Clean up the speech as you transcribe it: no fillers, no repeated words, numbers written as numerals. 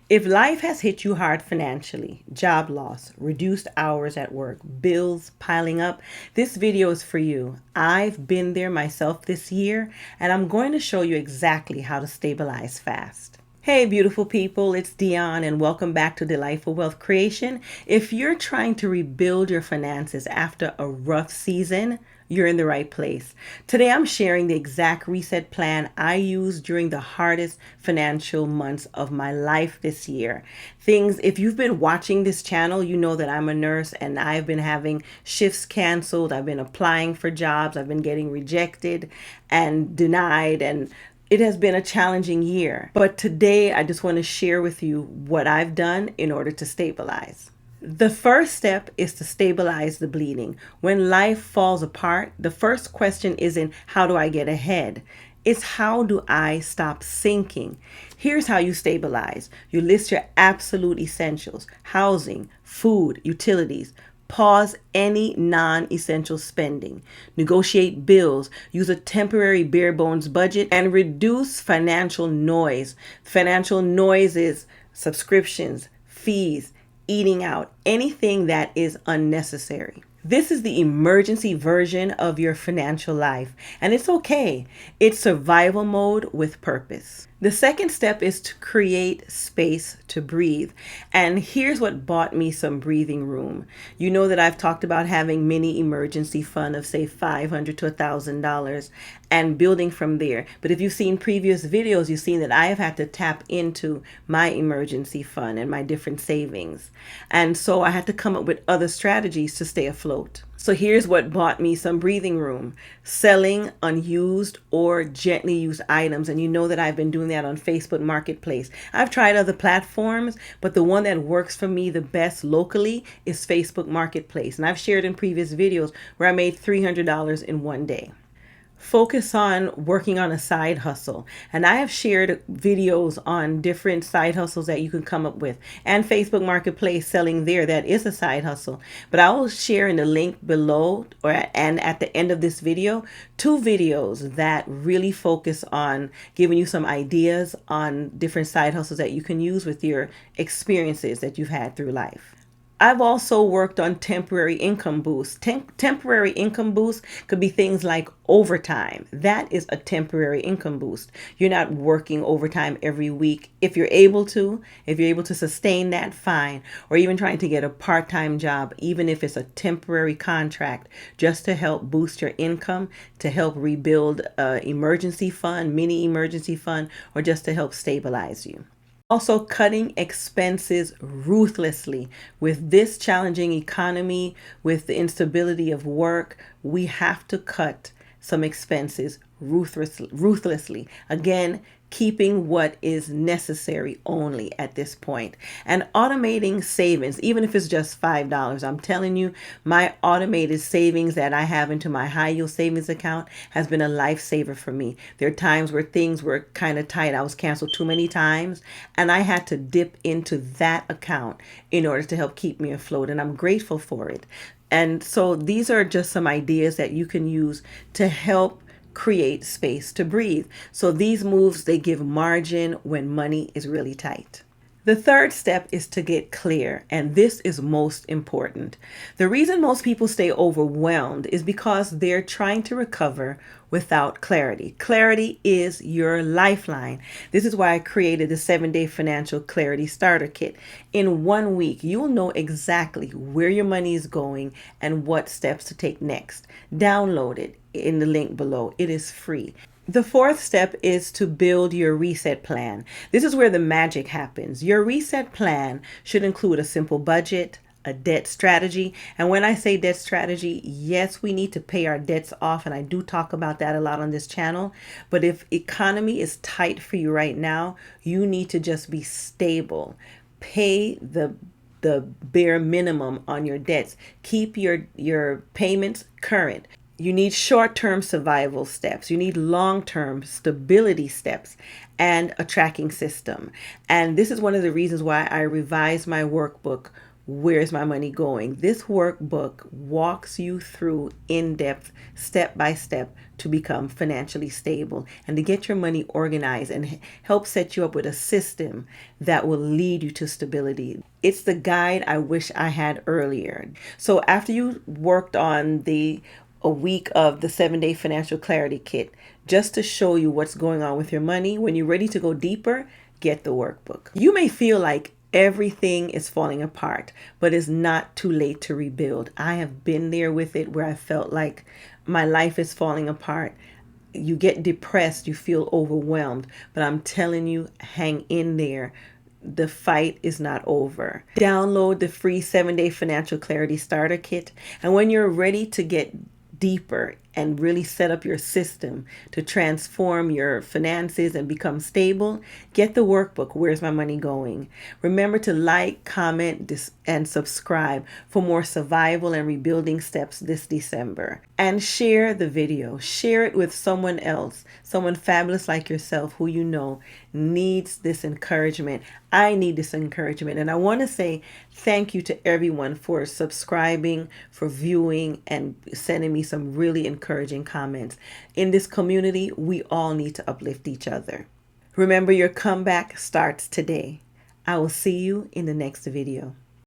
If life has hit you hard financially, job loss, reduced hours at work, bills piling up, this video is for you. I've been there myself this year, and I'm going to show you exactly how to stabilize fast. Hey, beautiful people, it's Dion, and welcome back to Delightful Wealth Creation. If you're trying to rebuild your finances after a rough season, you're in the right place. Today, I'm sharing the exact reset plan I used during the hardest financial months of my life this year. If you've been watching this channel, you know that I'm a nurse and I've been having shifts canceled. I've been applying for jobs. I've been getting rejected and denied, and it has been a challenging year. But today, I just want to share with you what I've done in order to stabilize. The first step is to stabilize the bleeding. When life falls apart, the first question isn't how do I get ahead? It's how do I stop sinking? Here's how you stabilize. You list your absolute essentials: housing, food, utilities. Pause any non-essential spending. Negotiate bills. Use a temporary bare bones budget and reduce financial noise. Financial noise is subscriptions, fees, eating out, anything that is unnecessary. This is the emergency version of your financial life, and it's okay. It's survival mode with purpose. The second step is to create space to breathe. And here's what bought me some breathing room. You know that I've talked about having mini emergency fund of say $500 to $1,000 and building from there. But if you've seen previous videos, you've seen that I have had to tap into my emergency fund and my different savings. And so I had to come up with other strategies to stay afloat. So here's what bought me some breathing room: selling unused or gently used items. And you know that I've been doing that on Facebook Marketplace. I've tried other platforms, but the one that works for me the best locally is Facebook Marketplace. And I've shared in previous videos where I made $300 in one day. Focus on working on a side hustle. And I have shared videos on different side hustles that you can come up with, and Facebook Marketplace selling there, that is a side hustle. But I will share in the link below and at the end of this video, 2 videos that really focus on giving you some ideas on different side hustles that you can use with your experiences that you've had through life. I've also worked on temporary income boosts. Temporary income boosts could be things like overtime. That is a temporary income boost. You're not working overtime every week. If you're able to sustain that, fine. Or even trying to get a part-time job, even if it's a temporary contract, just to help boost your income, to help rebuild an emergency fund, mini emergency fund, or just to help stabilize you. Also, cutting expenses ruthlessly. With this challenging economy, with the instability of work, we have to cut some expenses ruthlessly. Again, keeping what is necessary only at this point, and automating savings, even if it's just $5. I'm telling you, my automated savings that I have into my high yield savings account has been a lifesaver for me. There are times where things were kind of tight. I was canceled too many times, and I had to dip into that account in order to help keep me afloat, and I'm grateful for it. And so these are just some ideas that you can use to help create space to breathe. So these moves, they give margin when money is really tight. The third step is to get clear, and this is most important. The reason most people stay overwhelmed is because they're trying to recover without clarity. Clarity is your lifeline. This is why I created the 7-day financial clarity starter kit. In 1 week, you'll know exactly where your money is going and what steps to take next. Download it in the link below. It is free. The fourth step is to build your reset plan. This is where the magic happens. Your reset plan should include a simple budget, a debt strategy. And when I say debt strategy, yes, we need to pay our debts off. And I do talk about that a lot on this channel. But if economy is tight for you right now, you need to just be stable. Pay the bare minimum on your debts. Keep your payments current. You need short-term survival steps. You need long-term stability steps and a tracking system. And this is one of the reasons why I revised my workbook Where's My Money Going? This workbook walks you through in-depth, step-by-step to become financially stable and to get your money organized and help set you up with a system that will lead you to stability. It's the guide I wish I had earlier. So after you worked on a week of the 7-day financial clarity kit, just to show you what's going on with your money, when you're ready to go deeper, get the workbook. You may feel like everything is falling apart, but it's not too late to rebuild. I have been there with it, where I felt like my life is falling apart. You get depressed, you feel overwhelmed, but I'm telling you, hang in there. The fight is not over. Download the free 7-day financial clarity starter kit, and when you're ready to get deeper and really set up your system to transform your finances and become stable, get the workbook, Where's My Money Going? Remember to like, comment, and subscribe for more survival and rebuilding steps this December. And share the video. Share it with someone else, someone fabulous like yourself who you know needs this encouragement. I need this encouragement. And I want to say thank you to everyone for subscribing, for viewing, and sending me some really encouraging comments. In this community, we all need to uplift each other. Remember, your comeback starts today. I will see you in the next video.